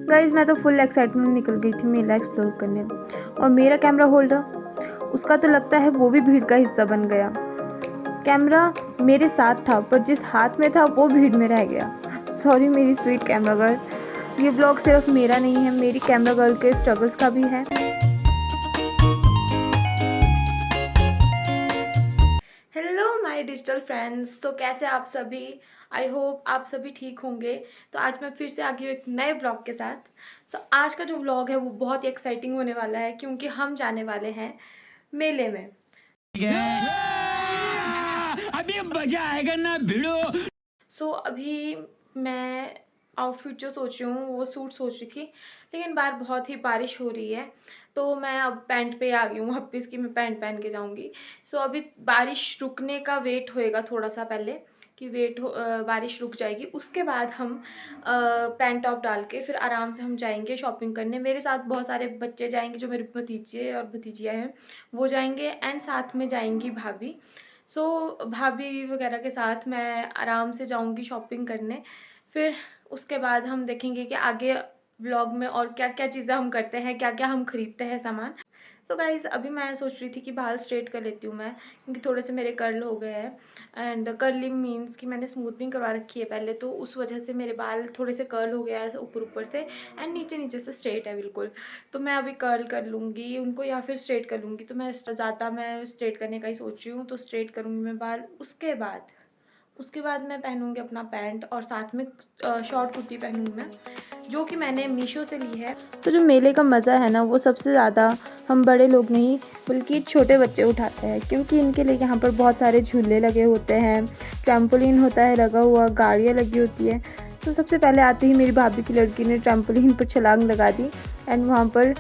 Guys मैं तो full excitement में निकल गई थी मेला एक्सप्लोर करने, और मेरा कैमरा होल्डर उसका तो लगता है वो भी भीड़ का हिस्सा बन गया। कैमरा मेरे साथ था पर जिस हाथ में था वो भीड़ में रह गया। सॉरी मेरी स्वीट कैमरा गर्ल। ये ब्लॉग सिर्फ मेरा नहीं है, मेरी कैमरा गर्ल के स्ट्रगल्स का भी है। हेलो माय डिजिटल फ्रेंड्स, तो कैसे आप सभी? आई होप आप सभी ठीक होंगे। तो आज मैं फिर से आ गई हूँ एक नए ब्लॉग के साथ। तो आज का जो ब्लॉग है वो बहुत ही एक्साइटिंग होने वाला है क्योंकि हम जाने वाले हैं मेले में। अभी मजा आएगा ना भिड़ो। अभी मैं आउटफिट जो सोच रही हूँ वो सूट सोच रही थी, लेकिन बाहर बहुत ही बारिश हो रही है तो मैं अब पैंट पे आ गई हूँ वापस कि मैं पैंट पहन के जाऊँगी। अभी बारिश रुकने का वेट होएगा थोड़ा सा पहले कि बारिश रुक जाएगी, उसके बाद हम पैंट टॉप डाल के फिर आराम से हम जाएंगे शॉपिंग करने। मेरे साथ बहुत सारे बच्चे जाएंगे जो मेरे भतीजे और भतीजियाँ हैं वो जाएंगे, एंड साथ में जाएंगी भाभी। भाभी वगैरह के साथ मैं आराम से जाऊंगी शॉपिंग करने। फिर उसके बाद हम देखेंगे कि आगे व्लॉग में और क्या क्या चीज़ें हम करते हैं, क्या क्या हम खरीदते हैं सामान। गाइज़ अभी मैं सोच रही थी कि बाल स्ट्रेट कर लेती हूँ मैं, क्योंकि थोड़े से मेरे कर्ल हो गए हैं। एंड कर्लिंग मीन्स कि मैंने स्मूथनिंग करवा रखी है पहले, तो उस वजह से मेरे बाल थोड़े से कर्ल हो गया है ऊपर ऊपर से, एंड नीचे नीचे से स्ट्रेट है बिल्कुल। तो मैं अभी कर्ल कर लूँगी उनको या फिर स्ट्रेट कर लूँगी। तो मैं ज़्यादा मैं स्ट्रेट करने का ही सोच रही हूँ, तो स्ट्रेट करूँगी मैं बाल। उसके बाद मैं पहनूँगी अपना पैंट और साथ में शॉर्ट कुर्ती पहनूँगी मैं, जो कि मैंने मीशो से ली है। तो जो मेले का मज़ा है ना वो सबसे ज़्यादा हम बड़े लोग नहीं बल्कि छोटे बच्चे उठाते हैं, क्योंकि इनके लिए यहाँ पर बहुत सारे झूले लगे होते हैं, ट्रैम्पोलिन होता है लगा हुआ, गाड़ियाँ लगी होती है। सबसे पहले आते ही मेरी भाभी की लड़की ने ट्रैम्पोलिन पर छलांग लगा दी एंड वहाँ पर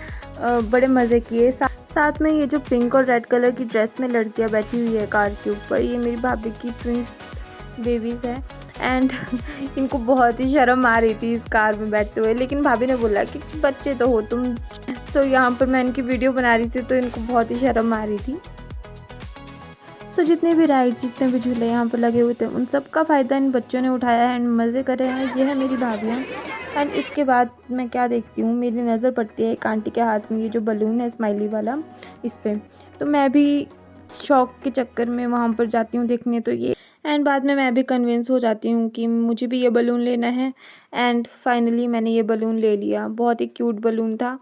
बड़े मज़े किए। साथ में ये जो पिंक और रेड कलर की ड्रेस में लड़कियाँ बैठी हुई है कार के ऊपर, ये मेरी भाभी की ट्विंस बेबीज़ है। एंड इनको बहुत ही शर्म आ रही थी इस कार में बैठते हुए, लेकिन भाभी ने बोला कि बच्चे तो हो तुम। यहाँ पर मैं इनकी वीडियो बना रही थी तो इनको बहुत ही शर्म आ रही थी। जितने भी राइड्स जितने भी झूले यहाँ पर लगे हुए थे उन सब का फ़ायदा इन बच्चों ने उठाया है एंड मज़े करे हैं। ये है मेरी भाभियाँ। एंड इसके बाद मैं क्या देखती हूँ, मेरी नज़र पड़ती है एक आंटी के हाथ में ये जो बलून है स्माइली वाला, इस पर। तो मैं भी शौक के चक्कर में वहाँ पर जाती हूँ देखने। तो ये एंड बाद में मैं भी कन्विंस हो जाती हूँ कि मुझे भी ये बलून लेना है। एंड फाइनली मैंने ये बलून ले लिया, बहुत ही क्यूट बलून था।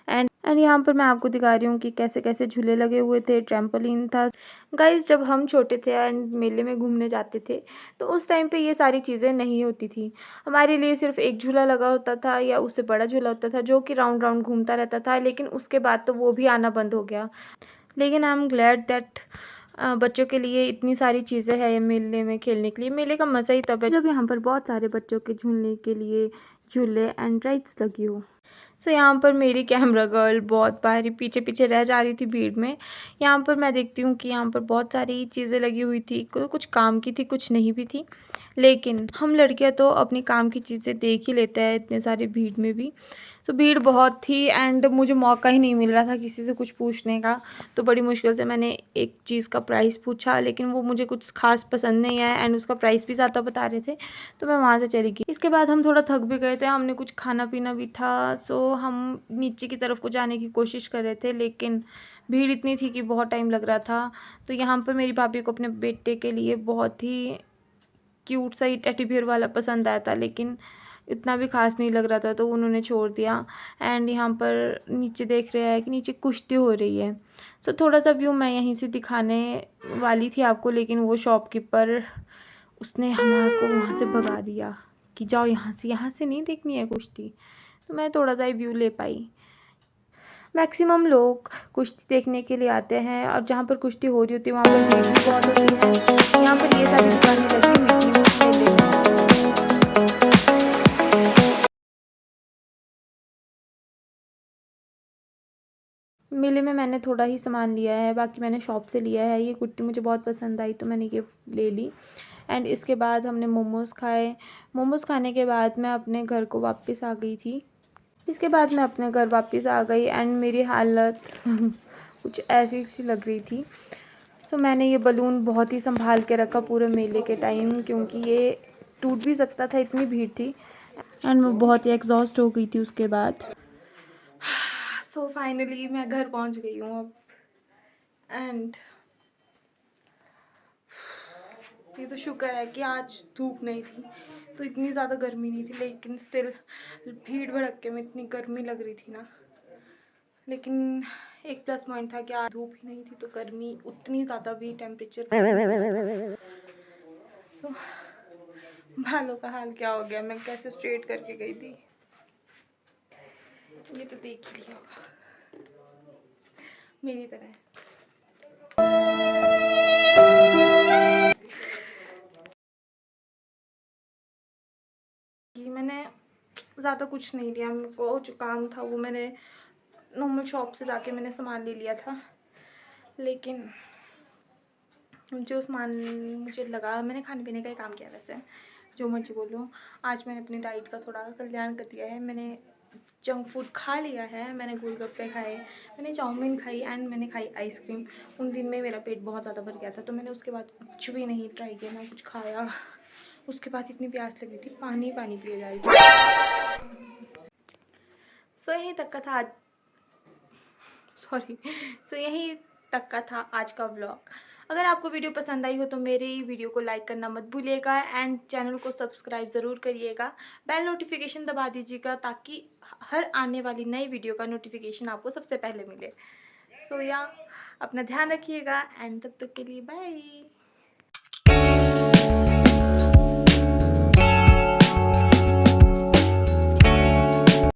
एंड यहाँ पर मैं आपको दिखा रही हूँ कि कैसे कैसे झूले लगे हुए थे, ट्रैम्पोलिन था। गाइस जब हम छोटे थे एंड मेले में घूमने जाते थे तो उस टाइम पे ये सारी चीज़ें नहीं होती थी। हमारे लिए सिर्फ एक झूला लगा होता था या उससे बड़ा झूला होता था जो कि राउंड राउंड घूमता रहता था, लेकिन उसके बाद तो वो भी आना बंद हो गया। लेकिन आई एम ग्लैड दैट बच्चों के लिए इतनी सारी चीज़ें हैं मेले में खेलने के लिए। मेले का मज़ा ही तब है जब यहाँ पर बहुत सारे बच्चों के झूलने के लिए झूले एंड राइड्स लगी हो। यहाँ पर मेरी कैमरा गर्ल बहुत बाहरी पीछे पीछे रह जा रही थी भीड़ में। यहाँ पर मैं देखती हूँ कि यहाँ पर बहुत सारी चीज़ें लगी हुई थी, कुछ काम की थी कुछ नहीं भी थी, लेकिन हम लड़कियाँ तो अपनी काम की चीज़ें देख ही लेते हैं इतने सारे भीड़ में भी। भीड़ बहुत थी एंड मुझे मौका ही नहीं मिल रहा था किसी से कुछ पूछने का। तो बड़ी मुश्किल से मैंने एक चीज़ का प्राइस पूछा, लेकिन वो मुझे कुछ खास पसंद नहीं आया एंड उसका प्राइस भी ज़्यादा बता रहे थे, तो मैं वहाँ से चली गई। इसके बाद हम थोड़ा थक भी गए थे, हमने कुछ खाना पीना भी था। हम नीचे की तरफ को जाने की कोशिश कर रहे थे, लेकिन भीड़ इतनी थी कि बहुत टाइम लग रहा था। तो यहाँ पर मेरी भाभी को अपने बेटे के लिए बहुत ही क्यूट सा ही टेडी बियर वाला पसंद आया था, लेकिन इतना भी खास नहीं लग रहा था तो उन्होंने छोड़ दिया। एंड यहाँ पर नीचे देख रहे हैं कि नीचे कुश्ती हो रही है। थोड़ा सा व्यू मैं यहीं से दिखाने वाली थी आपको, लेकिन वो शॉपकीपर उसने हमारे को वहाँ से भगा दिया कि जाओ यहाँ से नहीं देखनी है कुश्ती। तो मैं थोड़ा सा ही व्यू ले पाई। मैक्सिमम लोग कुश्ती देखने के लिए आते हैं और जहाँ पर कुश्ती हो रही होती है वहाँ पर भीड़ भी बहुत होती है। यहाँ पर ये सारी दुकानें लगी हुई थी मेले में। मेले में मैंने थोड़ा ही सामान लिया है, बाकी मैंने शॉप से लिया है। ये कुर्ती मुझे बहुत पसंद आई तो मैंने ये ले ली। एंड इसके बाद हमने मोमोज़ खाए। मोमोज़ खाने के बाद मैं अपने घर को वापस आ गई थी। इसके बाद मैं अपने घर वापस आ गई एंड मेरी हालत कुछ ऐसी सी लग रही थी। मैंने ये बलून बहुत ही संभाल के रखा पूरे मेले के टाइम, क्योंकि ये टूट भी सकता था, इतनी भीड़ थी। एंड मैं बहुत ही एग्जॉस्ट हो गई थी उसके बाद। सो फाइनली मैं घर पहुंच गई हूँ अब। एंड ये तो शुक्र है कि आज धूप नहीं थी, तो इतनी ज़्यादा गर्मी नहीं थी, लेकिन स्टिल भीड़ भड़क्के में इतनी गर्मी लग रही थी ना। लेकिन एक प्लस पॉइंट था कि आज धूप ही नहीं थी, तो गर्मी उतनी ज़्यादा भी टेम्परेचर। सो बालों का हाल क्या हो गया, मैं कैसे स्ट्रेट करके गई थी, ये तो देख ही लिया होगा मेरी तरह। कि मैंने ज़्यादा कुछ नहीं लिया, मेरे को जो काम था वो मैंने नॉर्मल शॉप से जाके मैंने सामान ले लिया था। लेकिन जो सामान मुझे लगा, मैंने खाने पीने का ही काम किया। वैसे जो मर्जी बोलूँ, आज मैंने अपनी डाइट का थोड़ा कल्याण कर दिया है। मैंने जंक फूड खा लिया है, मैंने गोलगप्पे खाए, मैंने चाउमीन खाई एंड मैंने खाई आइसक्रीम। उन दिन में मेरा पेट बहुत ज़्यादा भर गया था, तो मैंने उसके बाद कुछ भी नहीं ट्राई किया, ना कुछ खाया। उसके बाद इतनी प्यास लगी थी, पानी पानी पिए जा रही थी। सो यहीं तक का था आज, यहीं तक का था आज का व्लॉग। अगर आपको वीडियो पसंद आई हो तो मेरे ही वीडियो को लाइक करना मत भूलिएगा एंड चैनल को सब्सक्राइब ज़रूर करिएगा। बेल नोटिफिकेशन दबा दीजिएगा ताकि हर आने वाली नई वीडियो का नोटिफिकेशन आपको सबसे पहले मिले। सो या अपना ध्यान रखिएगा एंड तब तक के लिए बाय।